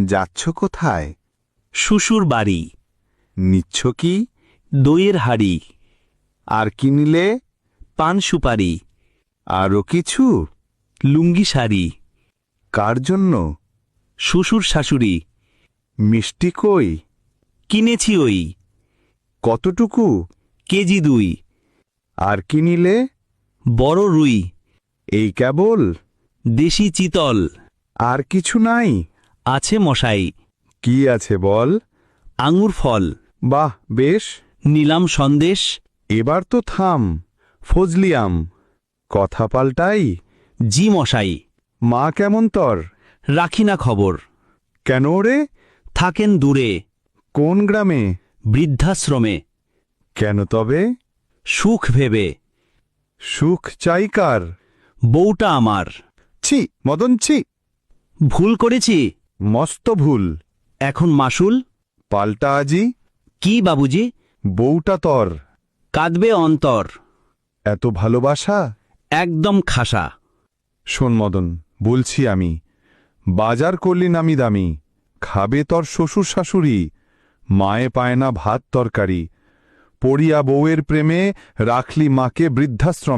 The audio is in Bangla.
যাচ্ছ কোথায়? শ্বশুর বাড়ি। নিচ্ছ কি? দইয়ের হাড়ি। আর কি নিলে? পান সুপারি। আরও কিছু? লুঙ্গি শাড়ি। কার জন্য? শ্বশুর শাশুড়ি। মিষ্টি কই? কিনেছি ওই। কতটুকু? কেজি 2। আর কি নিলে? বড় রুই। এই কেবল? দেশি চিতল। আর কিছু নাই? আছে মশাই। কি আছে বল? আঙুর ফল। বাহ, বেশ। নিলাম সন্দেশ। এবার তো থাম, ফজলিয়াম। কথা পাল্টাই। জি মশাই। মা কেমন তর? রাখি না খবর। কেন রে? থাকেন দূরে। কোন গ্রামে? বৃদ্ধাশ্রমে। কেন তবে? সুখ ভেবে। সুখ চাই কার? বউটা আমার। ছি মদন, ছি। ভুল করেছি। মস্ত ভুল। এখন মাসুল? পাল্টা আজি। কি বাবুজি? বউটা তর। কাঁদবে অন্তর। এত ভালোবাসা? একদম খাসা। শোন মদন, বলছি আমি, বাজার করলি নামি দামি, খাবে তর শ্বশুর শাশুড়ি, মায়ে পায় না ভাত তরকারি, পড়িয়া বউয়ের প্রেমে রাখলি মাকে বৃদ্ধাশ্রমে।